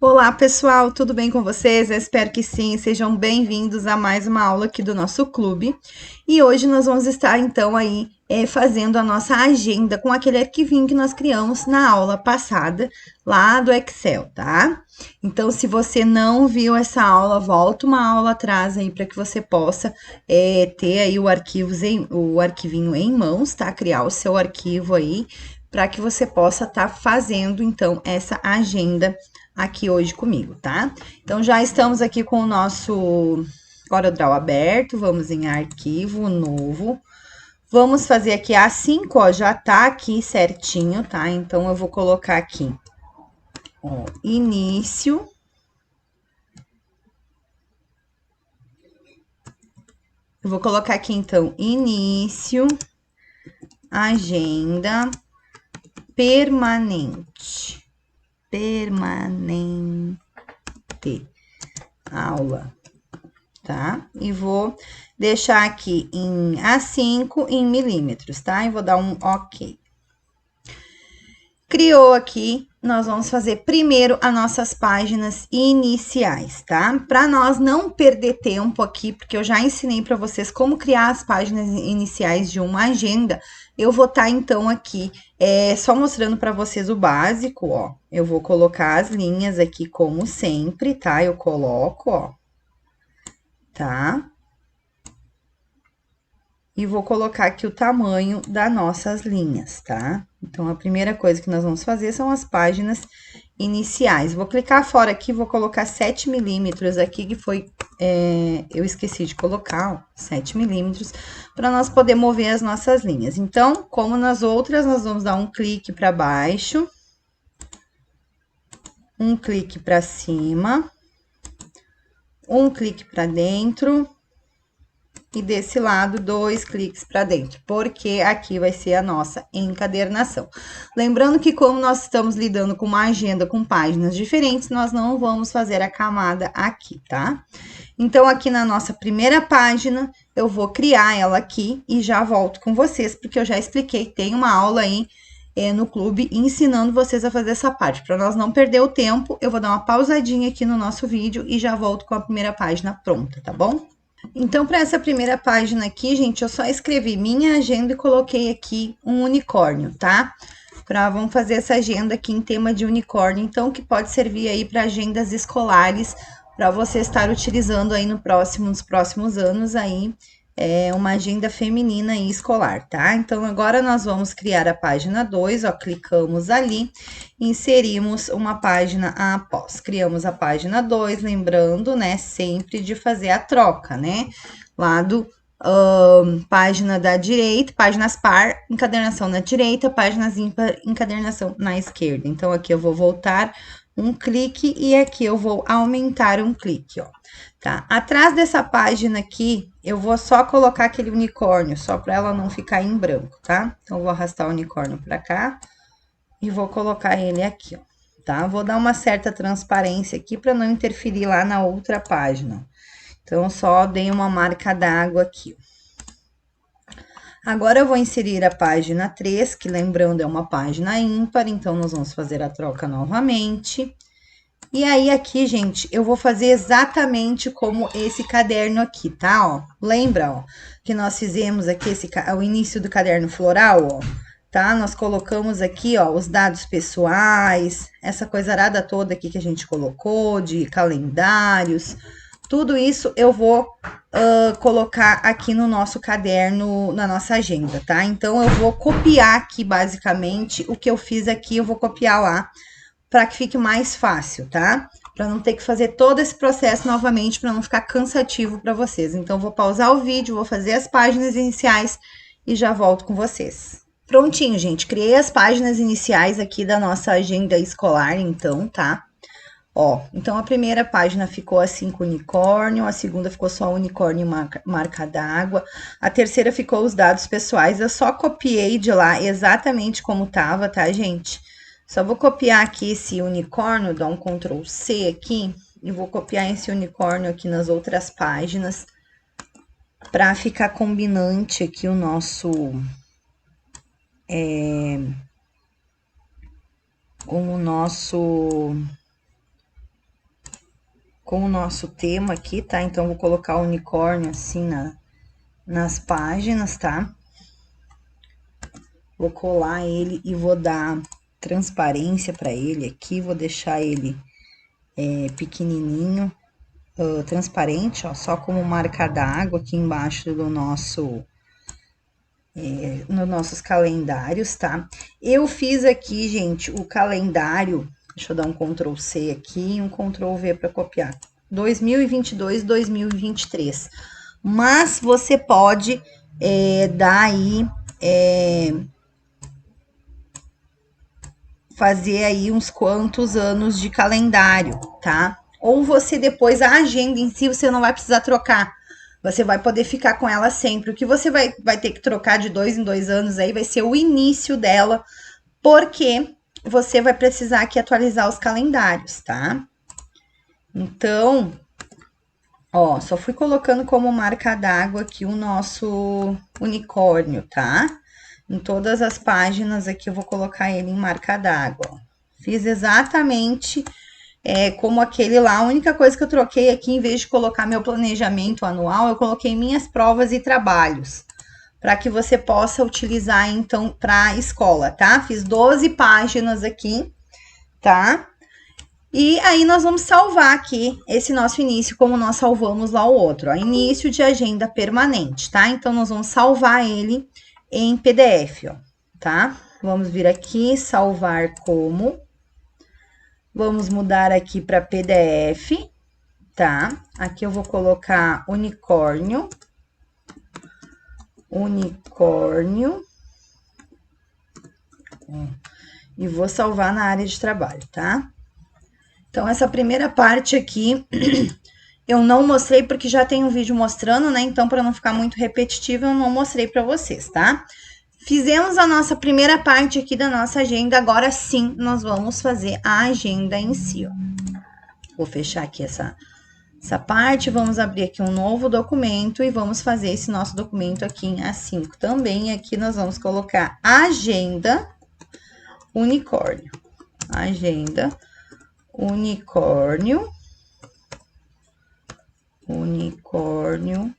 Olá, pessoal, tudo bem com vocês? Eu espero que sim. Sejam bem-vindos a mais uma aula aqui do nosso clube. E hoje nós vamos estar, então, aí fazendo a nossa agenda com aquele arquivinho que nós criamos na aula passada, lá do Excel, tá? Então, se você não viu essa aula, volta uma aula atrás aí para que você possa ter aí o arquivinho em mãos, tá? Criar o seu arquivo aí, para que você possa estar fazendo, então, essa agenda aqui hoje comigo, tá? Então, já estamos aqui com o nosso CorelDRAW aberto, vamos em arquivo novo. Vamos fazer aqui A5, ó, já tá aqui certinho, tá? Então, eu vou colocar aqui, ó, início. Eu vou colocar aqui, então, início, agenda, permanente, aula, tá? E vou deixar aqui em A5 em milímetros, tá? E vou dar um OK. Criou aqui, nós vamos fazer primeiro as nossas páginas iniciais, tá? Para nós não perder tempo aqui, porque eu já ensinei para vocês como criar as páginas iniciais de uma agenda, eu vou estar, então, aqui só mostrando para vocês o básico, ó. Eu vou colocar as linhas aqui como sempre, tá? Eu coloco, ó, tá? E vou colocar aqui o tamanho das nossas linhas, tá? Então, a primeira coisa que nós vamos fazer são as páginas iniciais. Vou clicar fora aqui, vou colocar 7 milímetros aqui, que foi, eu esqueci de colocar, ó, 7 milímetros, para nós poder mover as nossas linhas. Então, como nas outras, nós vamos dar um clique para baixo, um clique para cima, um clique para dentro, e desse lado, 2 cliques para dentro, porque aqui vai ser a nossa encadernação. Lembrando que como nós estamos lidando com uma agenda com páginas diferentes, nós não vamos fazer a camada aqui, tá? Então, aqui na nossa primeira página, eu vou criar ela aqui e já volto com vocês, porque eu já expliquei, tem uma aula aí no clube ensinando vocês a fazer essa parte. Para nós não perder o tempo, eu vou dar uma pausadinha aqui no nosso vídeo e já volto com a primeira página pronta, tá bom? Então, para essa primeira página aqui, gente, eu só escrevi minha agenda e coloquei aqui um unicórnio, tá? Vamos fazer essa agenda aqui em tema de unicórnio, então, que pode servir aí para agendas escolares, para você estar utilizando aí nos próximos anos aí, uma agenda feminina e escolar, tá? Então, agora nós vamos criar a página 2, ó, clicamos ali, inserimos uma página após. Criamos a página 2, lembrando, né, sempre de fazer a troca, né? Lado, página da direita, páginas par, encadernação na direita, páginas ímpar, encadernação na esquerda. Então, aqui eu vou voltar um clique e aqui eu vou aumentar um clique, ó. Tá? Atrás dessa página aqui, eu vou só colocar aquele unicórnio, só para ela não ficar em branco, tá? Então, eu vou arrastar o unicórnio para cá e vou colocar ele aqui, ó, tá? Vou dar uma certa transparência aqui para não interferir lá na outra página. Então, só dei uma marca d'água aqui. Agora, eu vou inserir a página 3, que lembrando é uma página ímpar, então, nós vamos fazer a troca novamente. E aí, aqui, gente, eu vou fazer exatamente como esse caderno aqui, tá? Ó, lembra, ó, que nós fizemos aqui o início do caderno floral, ó, tá? Nós colocamos aqui, ó, os dados pessoais, essa coisarada toda aqui que a gente colocou, de calendários, tudo isso eu vou colocar aqui no nosso caderno, na nossa agenda, tá? Então, eu vou copiar aqui, basicamente, o que eu fiz aqui, eu vou copiar lá, para que fique mais fácil, tá? Para não ter que fazer todo esse processo novamente, para não ficar cansativo para vocês. Então, vou pausar o vídeo, vou fazer as páginas iniciais e já volto com vocês. Prontinho, gente, criei as páginas iniciais aqui da nossa agenda escolar, então, tá? Ó, então a primeira página ficou assim com unicórnio, a segunda ficou só unicórnio marca d'água, a terceira ficou os dados pessoais, eu só copiei de lá exatamente como tava, tá, gente? Só vou copiar aqui esse unicórnio, dar um Ctrl C aqui, e vou copiar esse unicórnio aqui nas outras páginas, para ficar combinante aqui o nosso, com o nosso tema aqui, tá? Então, vou colocar o unicórnio assim nas páginas, tá? Vou colar ele e vou dar transparência para ele aqui, vou deixar ele pequenininho, transparente, ó, só como marca d'água aqui embaixo do nosso... nos nossos calendários, tá? Eu fiz aqui, gente, o calendário, deixa eu dar um Ctrl C aqui e um Ctrl V para copiar, 2022, 2023. Mas você pode dar aí, fazer aí uns quantos anos de calendário, tá? Ou você depois, a agenda em si, você não vai precisar trocar. Você vai poder ficar com ela sempre. O que você vai ter que trocar de 2 em 2 anos aí vai ser o início dela, porque você vai precisar aqui atualizar os calendários, tá? Então, ó, só fui colocando como marca d'água aqui o nosso unicórnio, tá? Em todas as páginas aqui eu vou colocar ele em marca d'água. Fiz exatamente como aquele lá. A única coisa que eu troquei aqui, em vez de colocar meu planejamento anual, eu coloquei minhas provas e trabalhos, para que você possa utilizar, então, para a escola, tá? Fiz 12 páginas aqui, tá? E aí, nós vamos salvar aqui esse nosso início, como nós salvamos lá o outro, ó, início de agenda permanente, tá? Então, nós vamos salvar ele em PDF, ó, tá? Vamos vir aqui, salvar como. Vamos mudar aqui para PDF, tá? Aqui eu vou colocar unicórnio. E vou salvar na área de trabalho, tá? Então, essa primeira parte aqui eu não mostrei porque já tem um vídeo mostrando, né? Então, para não ficar muito repetitivo, eu não mostrei para vocês, tá? Fizemos a nossa primeira parte aqui da nossa agenda, agora sim nós vamos fazer a agenda em si, ó. Vou fechar aqui essa parte, vamos abrir aqui um novo documento e vamos fazer esse nosso documento aqui em A5 também. Aqui nós vamos colocar agenda unicórnio. Agenda unicórnio. Unicórnio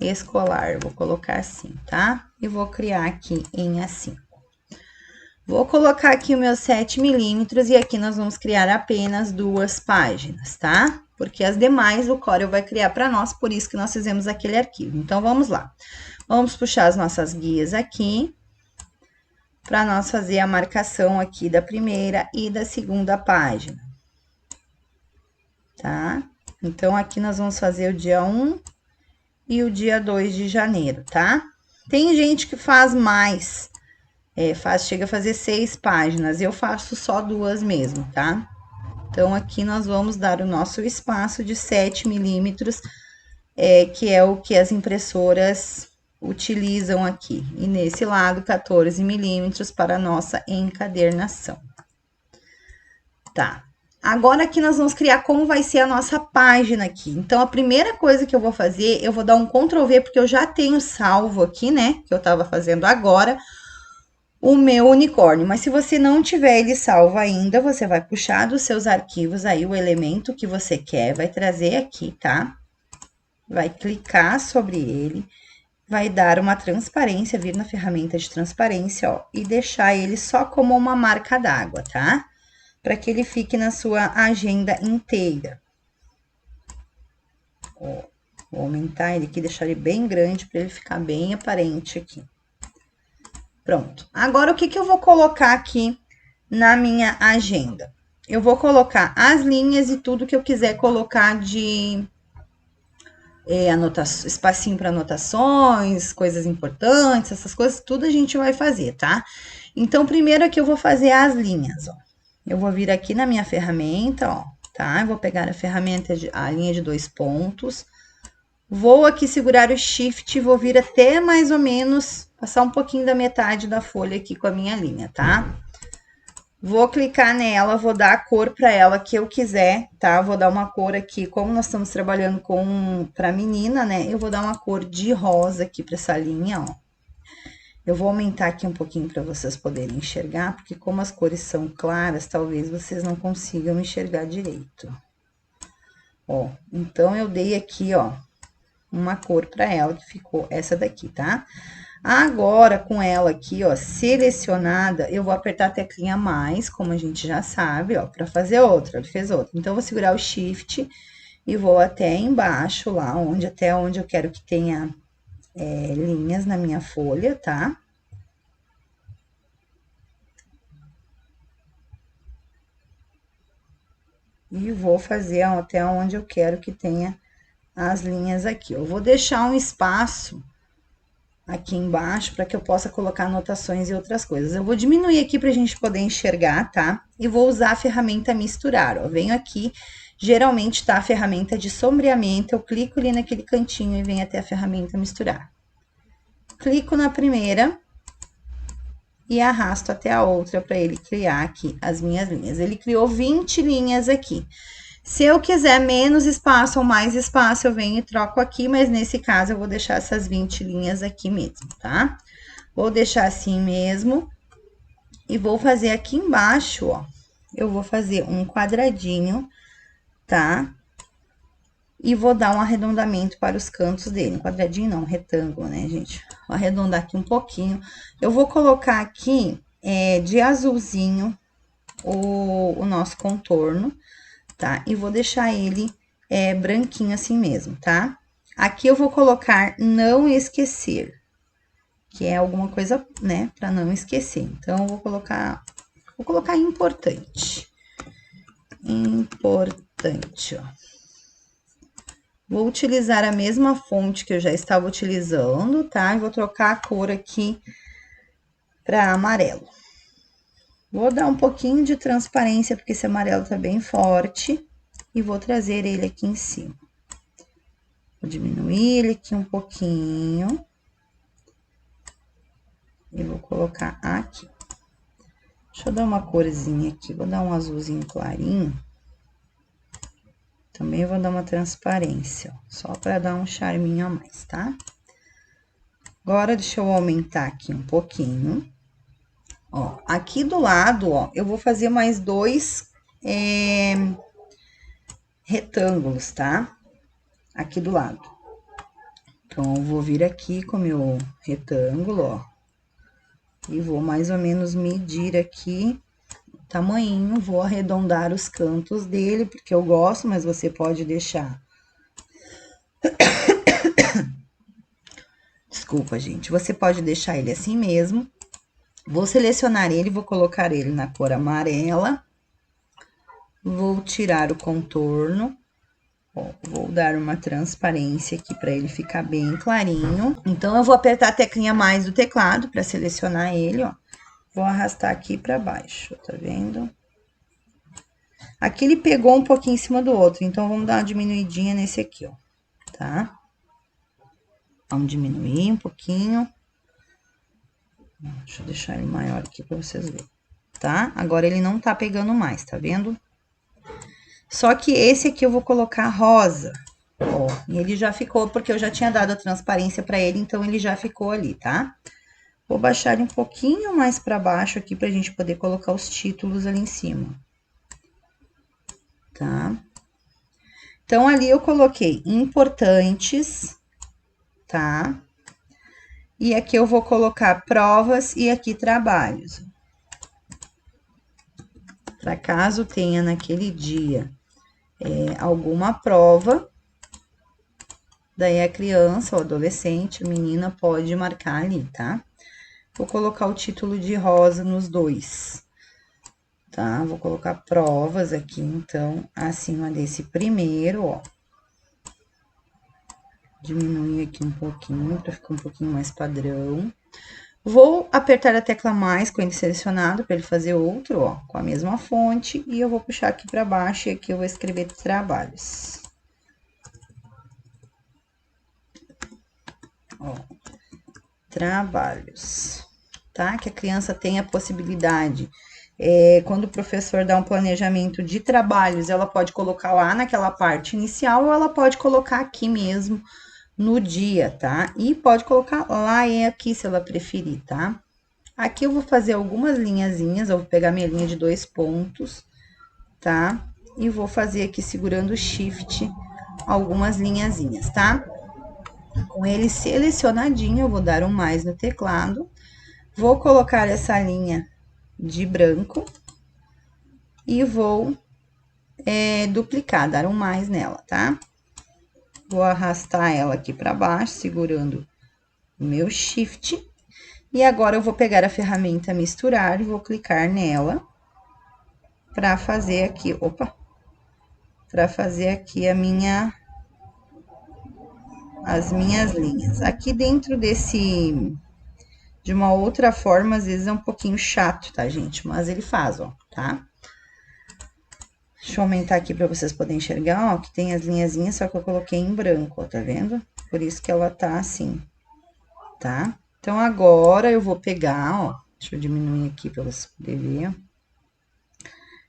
escolar. Vou colocar assim, tá? E vou criar aqui em A5. Vou colocar aqui o meu 7 milímetros e aqui nós vamos criar apenas 2 páginas, tá? Porque as demais o Corel vai criar para nós, por isso que nós fizemos aquele arquivo. Então, vamos lá. Vamos puxar as nossas guias aqui, para nós fazer a marcação aqui da primeira e da segunda página. Tá? Então, aqui nós vamos fazer o dia 1 e o dia 2 de janeiro, tá? Tem gente que faz mais, chega a fazer 6 páginas, eu faço só 2 mesmo, tá? Então, aqui nós vamos dar o nosso espaço de 7 milímetros, que é o que as impressoras utilizam aqui. E nesse lado, 14 milímetros para a nossa encadernação. Tá. Agora, aqui nós vamos criar como vai ser a nossa página aqui. Então, a primeira coisa que eu vou fazer, eu vou dar um Ctrl V, porque eu já tenho salvo aqui, né? Que eu tava fazendo agora, o meu unicórnio. Mas se você não tiver ele salvo ainda, você vai puxar dos seus arquivos aí o elemento que você quer, vai trazer aqui, tá? Vai clicar sobre ele, vai dar uma transparência, vir na ferramenta de transparência, ó, e deixar ele só como uma marca d'água, tá? Para que ele fique na sua agenda inteira. Ó, vou aumentar ele aqui, deixar ele bem grande para ele ficar bem aparente aqui. Pronto. Agora, o que eu vou colocar aqui na minha agenda? Eu vou colocar as linhas e tudo que eu quiser colocar de espacinho para anotações, coisas importantes, essas coisas, tudo a gente vai fazer, tá? Então, primeiro aqui eu vou fazer as linhas, ó. Eu vou vir aqui na minha ferramenta, ó, tá? Eu vou pegar a ferramenta, a linha de 2 pontos. Vou aqui segurar o Shift e vou vir até mais ou menos, passar um pouquinho da metade da folha aqui com a minha linha, tá? Vou clicar nela, vou dar a cor para ela que eu quiser, tá? Vou dar uma cor aqui, como nós estamos trabalhando para menina, né? Eu vou dar uma cor de rosa aqui para essa linha, ó. Eu vou aumentar aqui um pouquinho para vocês poderem enxergar, porque como as cores são claras, talvez vocês não consigam enxergar direito. Ó, então, eu dei aqui, ó, uma cor pra ela, que ficou essa daqui, tá? Agora, com ela aqui, ó, selecionada, eu vou apertar a teclinha mais, como a gente já sabe, ó, pra fazer outra. Ele fez outra. Então, eu vou segurar o Shift e vou até embaixo, lá, até onde eu quero que tenha linhas na minha folha, tá? E vou fazer até onde eu quero que tenha as linhas aqui. Eu vou deixar um espaço aqui embaixo para que eu possa colocar anotações e outras coisas. Eu vou diminuir aqui para a gente poder enxergar, tá? E vou usar a ferramenta misturar, ó. Venho aqui, geralmente tá a ferramenta de sombreamento, eu clico ali naquele cantinho e venho até a ferramenta misturar. Clico na primeira e arrasto até a outra para ele criar aqui as minhas linhas. Ele criou 20 linhas aqui. Se eu quiser menos espaço ou mais espaço, eu venho e troco aqui, mas nesse caso eu vou deixar essas 20 linhas aqui mesmo, tá? Vou deixar assim mesmo e vou fazer aqui embaixo, ó. Eu vou fazer um quadradinho, tá? E vou dar um arredondamento para os cantos dele. Quadradinho não, retângulo, né, gente? Vou arredondar aqui um pouquinho. Eu vou colocar aqui de azulzinho o nosso contorno, tá? E vou deixar ele branquinho assim mesmo, tá? Aqui eu vou colocar não esquecer, que é alguma coisa, né, para não esquecer. Então, eu vou colocar importante. Importante, ó. Vou utilizar a mesma fonte que eu já estava utilizando, tá? E vou trocar a cor aqui para amarelo. Vou dar um pouquinho de transparência, porque esse amarelo tá bem forte. E vou trazer ele aqui em cima. Vou diminuir ele aqui um pouquinho. E vou colocar aqui. Deixa eu dar uma corzinha aqui, vou dar um azulzinho clarinho. Também vou dar uma transparência, ó, só para dar um charminho a mais, tá? Agora, deixa eu aumentar aqui um pouquinho. Ó, aqui do lado, ó, eu vou fazer mais dois retângulos, tá? Aqui do lado. Então, eu vou vir aqui com o meu retângulo, ó. E vou mais ou menos medir aqui o tamanhinho, vou arredondar os cantos dele, porque eu gosto, mas você pode deixar. Desculpa, gente. Você pode deixar ele assim mesmo. Vou selecionar ele, vou colocar ele na cor amarela. Vou tirar o contorno. Ó, vou dar uma transparência aqui para ele ficar bem clarinho. Então, eu vou apertar a teclinha mais do teclado para selecionar ele, ó. Vou arrastar aqui para baixo, tá vendo? Aqui ele pegou um pouquinho em cima do outro, então, vamos dar uma diminuidinha nesse aqui, ó, tá? Vamos diminuir um pouquinho. Deixa eu deixar ele maior aqui para vocês verem, tá? Agora, ele não tá pegando mais, tá vendo? Só que esse aqui eu vou colocar rosa, ó, e ele já ficou, porque eu já tinha dado a transparência para ele, então ele já ficou ali, tá? Vou baixar ele um pouquinho mais para baixo aqui pra gente poder colocar os títulos ali em cima. Tá? Então, ali eu coloquei importantes, tá? E aqui eu vou colocar provas e aqui trabalhos. Para caso tenha naquele dia alguma prova, daí a criança, ou adolescente, a menina pode marcar ali, tá? Vou colocar o título de rosa nos dois, tá? Vou colocar provas aqui, então, acima desse primeiro, ó. Diminuir aqui um pouquinho, para ficar um pouquinho mais padrão. Vou apertar a tecla mais com ele selecionado, para ele fazer outro, ó, com a mesma fonte. E eu vou puxar aqui para baixo, e aqui eu vou escrever trabalhos. Ó, trabalhos, tá? Que a criança tenha a possibilidade. Quando o professor dá um planejamento de trabalhos, ela pode colocar lá naquela parte inicial, ou ela pode colocar aqui mesmo no dia, tá? E pode colocar lá e aqui, se ela preferir, tá? Aqui eu vou fazer algumas linhazinhas, eu vou pegar minha linha de 2 pontos, tá? E vou fazer aqui segurando o Shift algumas linhazinhas, tá? Com ele selecionadinho, eu vou dar um mais no teclado. Vou colocar essa linha de branco e vou duplicar, dar um mais nela, tá? Vou arrastar ela aqui pra baixo, segurando o meu shift. E agora, eu vou pegar a ferramenta misturar e vou clicar nela pra fazer aqui, pra fazer aqui as minhas linhas. Aqui dentro de uma outra forma, às vezes é um pouquinho chato, tá, gente? Mas ele faz, ó, tá? Deixa eu aumentar aqui pra vocês poderem enxergar, ó, que tem as linhazinhas, só que eu coloquei em branco, ó, tá vendo? Por isso que ela tá assim, tá? Então, agora, eu vou pegar, ó, deixa eu diminuir aqui pra vocês poderem ver, ó.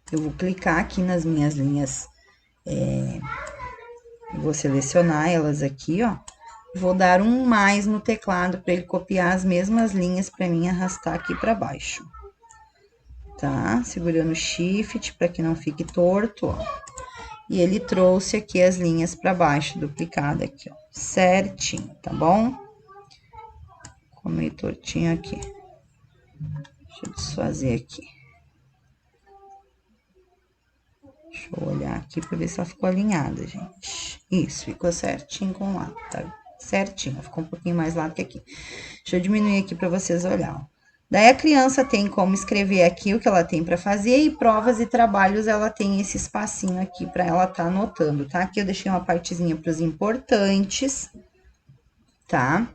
Eu vou clicar aqui nas minhas linhas, vou selecionar elas aqui, ó. Vou dar um mais no teclado para ele copiar as mesmas linhas para mim arrastar aqui para baixo. Tá? Segurando o shift para que não fique torto, ó. E ele trouxe aqui as linhas para baixo, duplicada aqui, ó. Certinho, tá bom? Ficou meio tortinho aqui. Deixa eu desfazer aqui. Deixa eu olhar aqui para ver se ela ficou alinhada, gente. Isso, ficou certinho com o lado, tá? Certinho, ficou um pouquinho mais largo que aqui. Deixa eu diminuir aqui para vocês olharem. Daí, a criança tem como escrever aqui o que ela tem para fazer e provas e trabalhos, ela tem esse espacinho aqui para ela tá anotando, tá? Aqui eu deixei uma partezinha para os importantes, tá?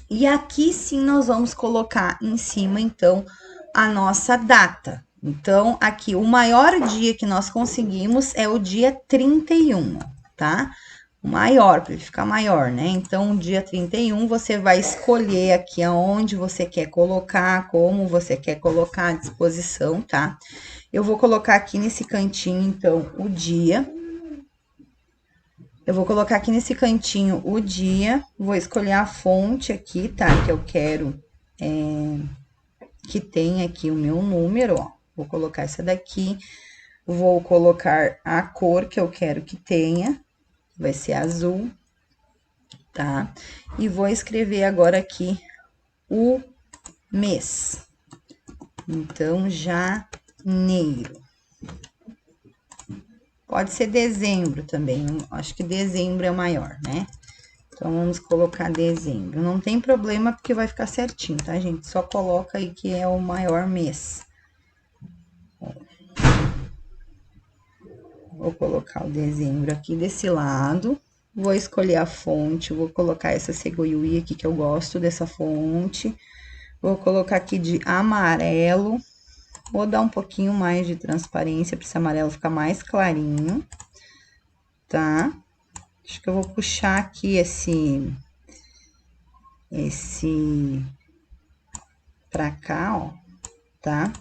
E aqui sim nós vamos colocar em cima, então, a nossa data. Então, aqui, o maior dia que nós conseguimos é o dia 31, tá? O maior, para ele ficar maior, né? Então, o dia 31, você vai escolher aqui aonde você quer colocar, como você quer colocar à disposição, tá? Eu vou colocar aqui nesse cantinho, então, o dia. Eu vou colocar aqui nesse cantinho o dia, vou escolher a fonte aqui, tá? Que eu quero que tenha aqui o meu número, ó. Vou colocar essa daqui, vou colocar a cor que eu quero que tenha, vai ser azul, tá? E vou escrever agora aqui o mês. Então, janeiro. Pode ser dezembro também, acho que dezembro é o maior, né? Então, vamos colocar dezembro. Não tem problema, porque vai ficar certinho, tá, gente? Só coloca aí que é o maior mês. Vou colocar o dezembro aqui desse lado. Vou escolher a fonte, vou colocar essa Segoyui aqui, que eu gosto dessa fonte. Vou colocar aqui de amarelo. Vou dar um pouquinho mais de transparência para esse amarelo ficar mais clarinho, tá? Acho que eu vou puxar aqui esse pra cá, ó, tá?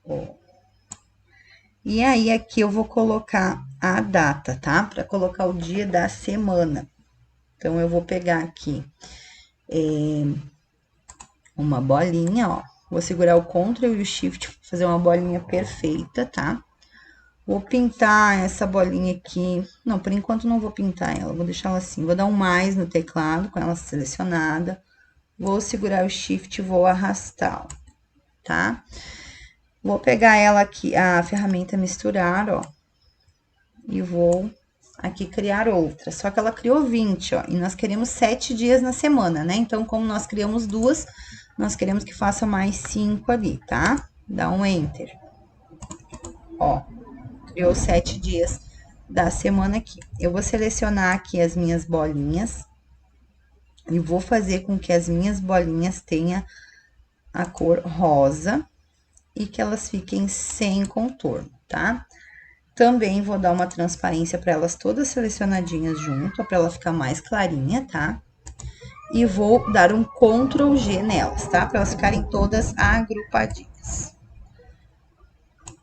Ó. E aí, aqui eu vou colocar a data, tá? Pra colocar o dia da semana. Então, eu vou pegar aqui uma bolinha, ó. Vou segurar o Ctrl e o Shift pra fazer uma bolinha perfeita, tá? Vou pintar essa bolinha aqui. Não, por enquanto não vou pintar ela, vou deixar ela assim. Vou dar um mais no teclado com ela selecionada. Vou segurar o Shift e vou arrastar, ó, tá? Vou pegar ela aqui, a ferramenta misturar, ó. E vou aqui criar outra. Só que ela criou 20, ó. E nós queremos 7 dias na semana, né? Então, como nós criamos 2, nós queremos que faça mais 5 ali, tá? Dá um Enter. Ó, criou 7 dias da semana aqui. Eu vou selecionar aqui as minhas bolinhas. E vou fazer com que as minhas bolinhas tenham a cor rosa. E que elas fiquem sem contorno, tá? Também vou dar uma transparência para elas todas selecionadinhas junto, para ela ficar mais clarinha, tá? E vou dar um Ctrl G nelas, tá? Para elas ficarem todas agrupadinhas.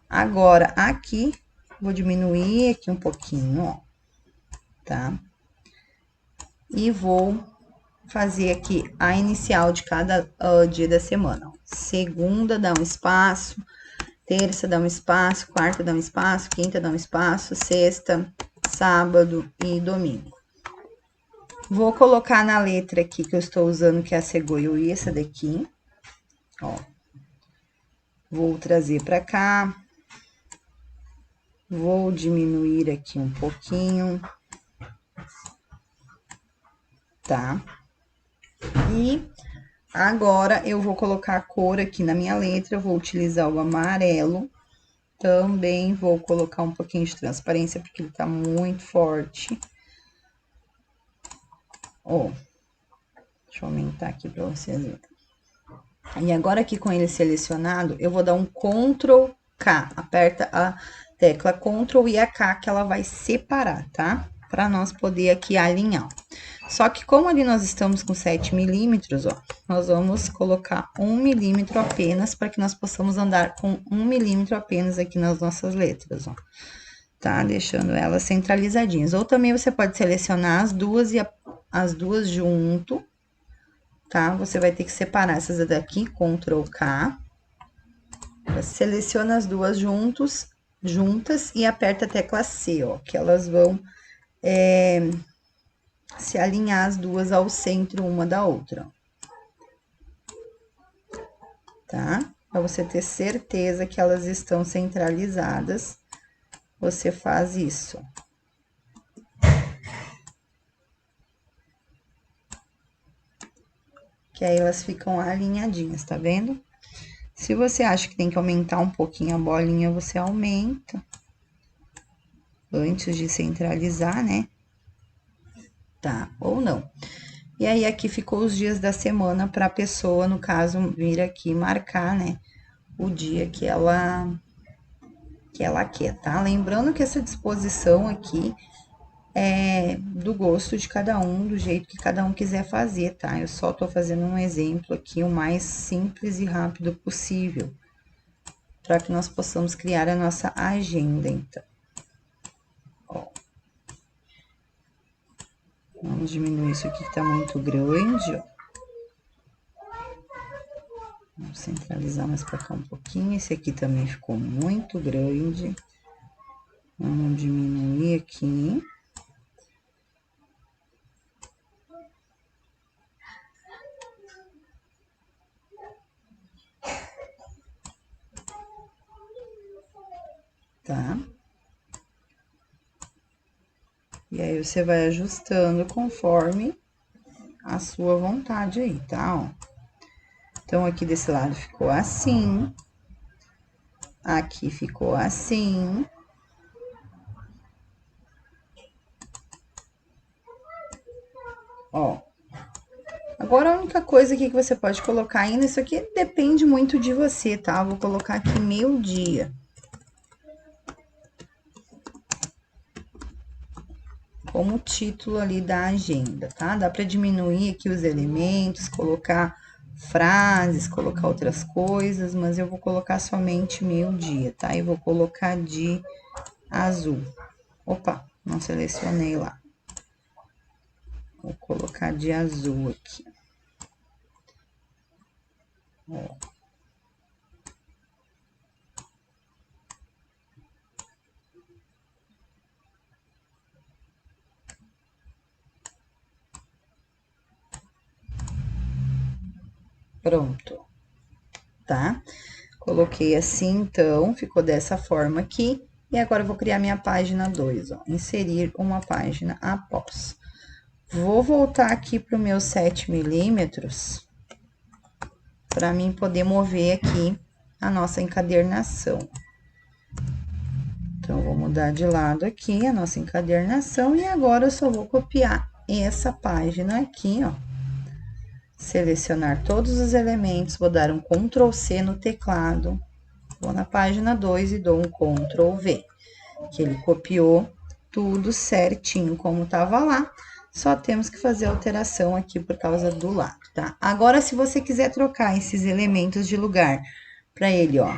Agora, aqui, vou diminuir aqui um pouquinho, ó, tá? E vou fazer aqui a inicial de cada dia da semana. Segunda, dá um espaço. Terça, dá um espaço. Quarta, dá um espaço. Quinta, dá um espaço. Sexta, sábado e domingo. Vou colocar na letra aqui que eu estou usando, que é a Segoioi, essa daqui, ó. Vou trazer pra cá. Vou diminuir aqui um pouquinho. Tá? E agora, eu vou colocar a cor aqui na minha letra, eu vou utilizar o amarelo. Também vou colocar um pouquinho de transparência, porque ele tá muito forte. Ó, deixa eu aumentar aqui pra vocês verem. E agora aqui com ele selecionado, eu vou dar um Ctrl K, aperta a tecla Ctrl e a K que ela vai separar, tá? Pra nós poder aqui alinhar. Só que como ali nós estamos com 7 milímetros, ó, nós vamos colocar 1 milímetro apenas, para que nós possamos andar com 1 milímetro apenas aqui nas nossas letras, ó. Tá? Deixando elas centralizadinhas. Ou também você pode selecionar as duas e as duas junto, tá? Você vai ter que separar essas daqui, Ctrl K. Seleciona as duas juntas e aperta a tecla C, ó, que elas vão se alinhar as duas ao centro uma da outra, tá? Pra você ter certeza que elas estão centralizadas, você faz isso. Que aí elas ficam alinhadinhas, tá vendo? Se você acha que tem que aumentar um pouquinho a bolinha, você aumenta. Antes de centralizar, né? Tá, ou não. E aí, aqui ficou os dias da semana pra pessoa, no caso, vir aqui marcar, né? O dia que ela quer, tá? Lembrando que essa disposição aqui é do gosto de cada um, do jeito que cada um quiser fazer, tá? Eu só tô fazendo um exemplo aqui, o mais simples e rápido possível, para que nós possamos criar a nossa agenda, então. Ó. Vamos diminuir isso aqui que tá muito grande, ó. Vamos centralizar mais pra cá um pouquinho. Esse aqui também ficou muito grande. Vamos diminuir aqui. Tá? E aí, você vai ajustando conforme a sua vontade aí, tá? Ó. Então, aqui desse lado ficou assim. Aqui ficou assim. Ó. Agora, a única coisa aqui que você pode colocar ainda, isso aqui depende muito de você, tá? Vou colocar aqui meio-dia. Como título ali da agenda, tá? Dá pra diminuir aqui os elementos, colocar frases, colocar outras coisas, mas eu vou colocar somente meio-dia, tá? E vou colocar de azul. Opa, não selecionei lá. Vou colocar de azul aqui. Ó. Pronto, tá? Coloquei assim, então, ficou dessa forma aqui. E agora, eu vou criar minha página 2, ó. Inserir uma página após. Vou voltar aqui pro meu 7 milímetros, para mim poder mover aqui a nossa encadernação. Então, vou mudar de lado aqui a nossa encadernação. E agora, eu só vou copiar essa página aqui, ó. Selecionar todos os elementos, vou dar um Ctrl C no teclado, vou na página 2 e dou um Ctrl V, que ele copiou tudo certinho como tava lá, só temos que fazer a alteração aqui por causa do lado, tá? Agora, se você quiser trocar esses elementos de lugar para ele, ó,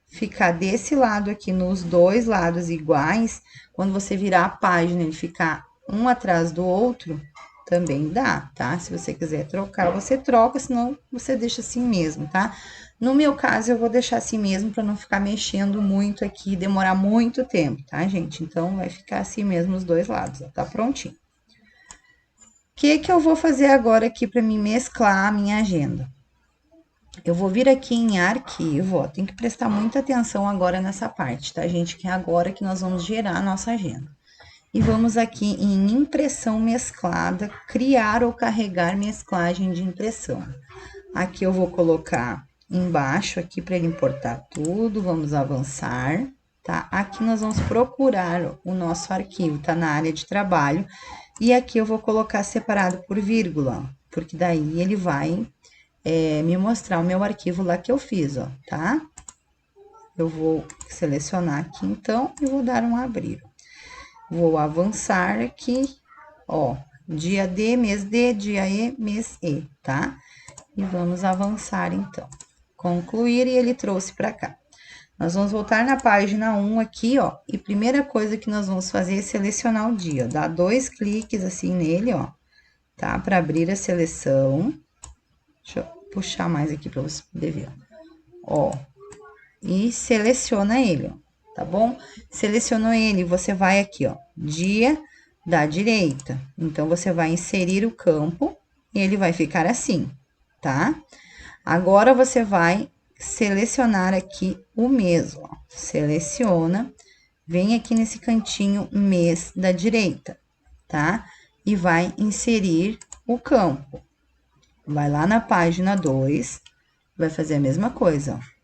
ficar desse lado aqui, nos dois lados iguais, quando você virar a página, ele ficar um atrás do outro, também dá, tá? Se você quiser trocar, você troca, senão você deixa assim mesmo, tá? No meu caso, eu vou deixar assim mesmo para não ficar mexendo muito aqui e demorar muito tempo, tá, gente? Então, vai ficar assim mesmo os dois lados, ó, tá prontinho. O que eu vou fazer agora aqui para me mesclar a minha agenda? Eu vou vir aqui em arquivo, ó, tem que prestar muita atenção agora nessa parte, tá, gente? Que é agora que nós vamos gerar a nossa agenda. E vamos aqui em impressão mesclada, criar ou carregar mesclagem de impressão. Aqui eu vou colocar embaixo aqui para ele importar tudo, vamos avançar, tá? Aqui nós vamos procurar o nosso arquivo, tá na área de trabalho, e aqui eu vou colocar separado por vírgula, porque daí ele vai me mostrar o meu arquivo lá que eu fiz, ó, tá? Eu vou selecionar aqui então e vou dar um abrir. Vou avançar aqui, ó, dia D, mês D, dia E, mês E, tá? E vamos avançar então. Concluir e ele trouxe para cá. Nós vamos voltar na página 1 aqui, ó, e primeira coisa que nós vamos fazer é selecionar o dia. Dá 2 cliques assim nele, ó, tá? Para abrir a seleção. Deixa eu puxar mais aqui para você poder ver, ó. E seleciona ele, ó, tá bom? Selecionou ele, você vai aqui, ó, dia da direita. Então, você vai inserir o campo e ele vai ficar assim, tá? Agora, você vai selecionar aqui o mês, ó. Seleciona, vem aqui nesse cantinho mês da direita, tá? E vai inserir o campo. Vai lá na página 2, vai fazer a mesma coisa, ó.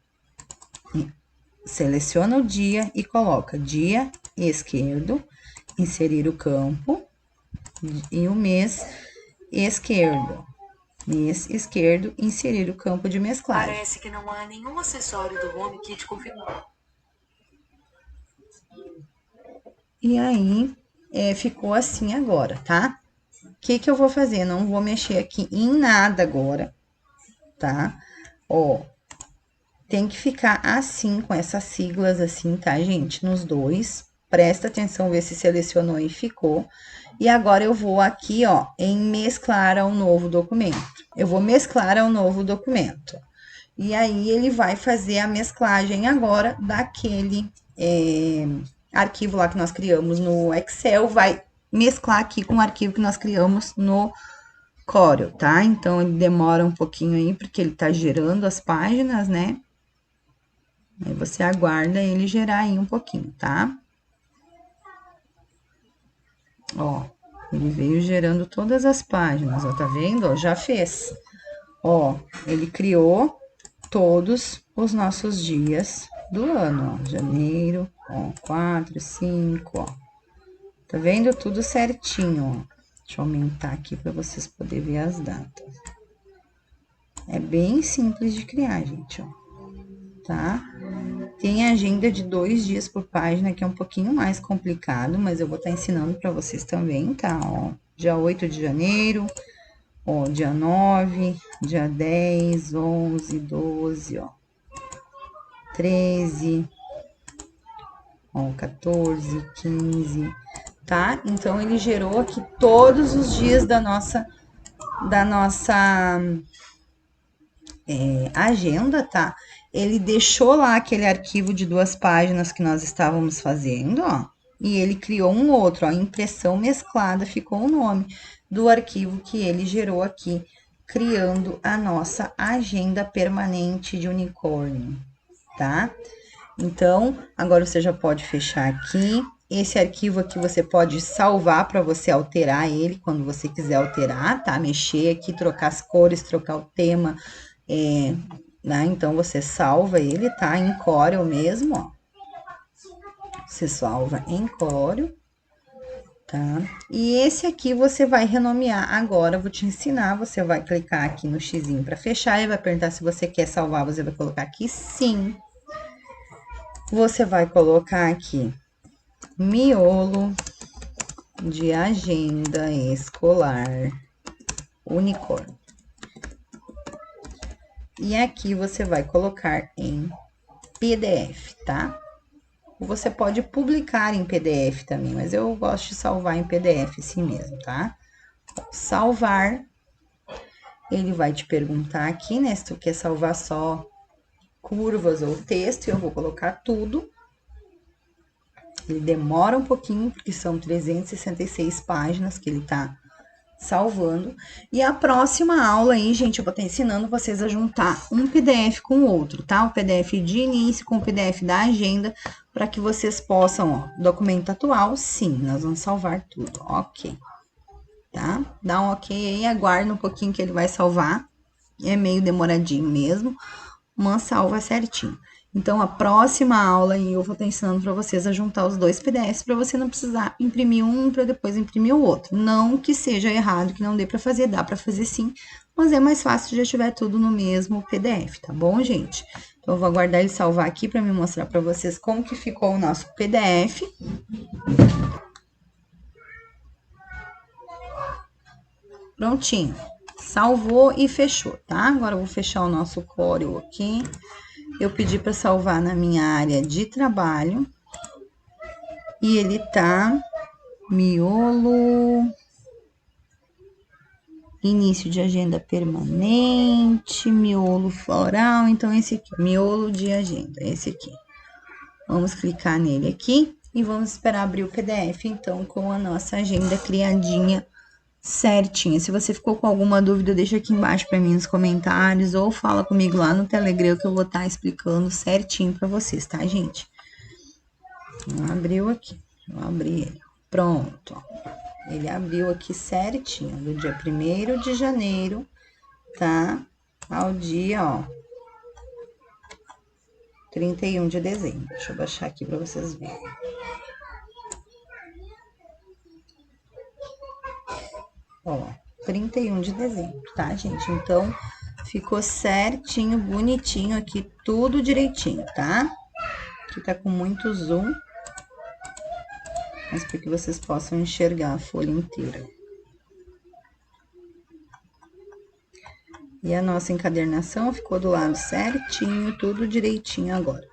Seleciona o dia e coloca dia esquerdo, inserir o campo e o mês esquerdo. Mês esquerdo, inserir o campo de mesclagem. Parece que não há nenhum acessório do HomeKit configurado. E aí, ficou assim agora, tá? O que eu vou fazer? Não vou mexer aqui em nada agora, tá? Ó, tem que ficar assim, com essas siglas assim, tá, gente? Nos dois. Presta atenção, ver se selecionou e ficou. E agora eu vou aqui, ó, em mesclar ao novo documento. Eu vou mesclar ao novo documento. E aí, ele vai fazer a mesclagem agora daquele arquivo lá que nós criamos no Excel, vai mesclar aqui com o arquivo que nós criamos no Corel, tá? Então, ele demora um pouquinho aí, porque ele tá gerando as páginas, né? Aí, você aguarda ele gerar aí um pouquinho, tá? Ó, ele veio gerando todas as páginas, ó, tá vendo? Ó, já fez. Ó, ele criou todos os nossos dias do ano, ó. Janeiro, ó, 4, 5, ó. Tá vendo? Tudo certinho, ó. Deixa eu aumentar aqui para vocês poderem ver as datas. É bem simples de criar, gente, ó. Tá? Tem agenda de 2 dias por página, que é um pouquinho mais complicado, mas eu vou estar ensinando para vocês também, tá? Ó, dia 8 de janeiro, ó, dia 9, dia 10, 11, 12, ó. 13, ó, 14, 15, tá? Então, ele gerou aqui todos os dias da nossa agenda, tá? Ele deixou lá aquele arquivo de 2 páginas que nós estávamos fazendo, ó. E ele criou um outro, ó, impressão mesclada, ficou o nome do arquivo que ele gerou aqui, criando a nossa agenda permanente de unicórnio, tá? Então, agora você já pode fechar aqui. Esse arquivo aqui você pode salvar para você alterar ele quando você quiser alterar, tá? Mexer aqui, trocar as cores, trocar o tema, né? Então, você salva ele, tá? Em Corel mesmo, ó. Você salva em Corel, tá? E esse aqui você vai renomear agora, eu vou te ensinar, você vai clicar aqui no xizinho para fechar e vai perguntar se você quer salvar, você vai colocar aqui sim. Você vai colocar aqui miolo de agenda escolar unicórnio. E aqui você vai colocar em PDF, tá? Você pode publicar em PDF também, mas eu gosto de salvar em PDF assim mesmo, tá? Salvar, ele vai te perguntar aqui, né, se tu quer salvar só curvas ou texto, eu vou colocar tudo. Ele demora um pouquinho, porque são 366 páginas que ele tá salvando. E a próxima aula aí, gente, eu vou estar ensinando vocês a juntar um PDF com o outro, tá? O PDF de início com o PDF da agenda, para que vocês possam, ó, documento atual, sim, nós vamos salvar tudo, ok. Tá? Dá um ok aí, aguarda um pouquinho que ele vai salvar. É meio demoradinho mesmo, mas salva certinho. Então, a próxima aula aí eu vou estar ensinando para vocês a juntar os dois PDFs para você não precisar imprimir um para depois imprimir o outro. Não que seja errado, que não dê para fazer, dá para fazer sim, mas é mais fácil se já tiver tudo no mesmo PDF, tá bom, gente? Então, eu vou aguardar ele salvar aqui para me mostrar para vocês como que ficou o nosso PDF. Prontinho. Salvou e fechou, tá? Agora eu vou fechar o nosso Corel aqui. Eu pedi para salvar na minha área de trabalho. E ele tá miolo, início de agenda permanente, miolo floral. Então, esse aqui, miolo de agenda, esse aqui. Vamos clicar nele aqui e vamos esperar abrir o PDF, então, com a nossa agenda criadinha certinha. Se você ficou com alguma dúvida, deixa aqui embaixo para mim nos comentários ou fala comigo lá no Telegram que eu vou estar explicando certinho para vocês, tá, gente? Abriu aqui, eu abri ele. Pronto, ó. Ele abriu aqui certinho, do dia 1º de janeiro, tá? Ao dia, ó, 31 de dezembro. Deixa eu baixar aqui para vocês verem. Ó, 31 de dezembro, tá, gente? Então, ficou certinho, bonitinho aqui, tudo direitinho, tá? Aqui tá com muito zoom, mas para que vocês possam enxergar a folha inteira. E a nossa encadernação ficou do lado certinho, tudo direitinho agora.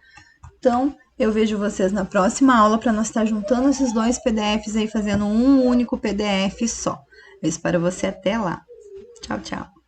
Então, eu vejo vocês na próxima aula para nós estar juntando esses dois PDFs aí, fazendo um único PDF só. Eu espero você até lá. Tchau, tchau.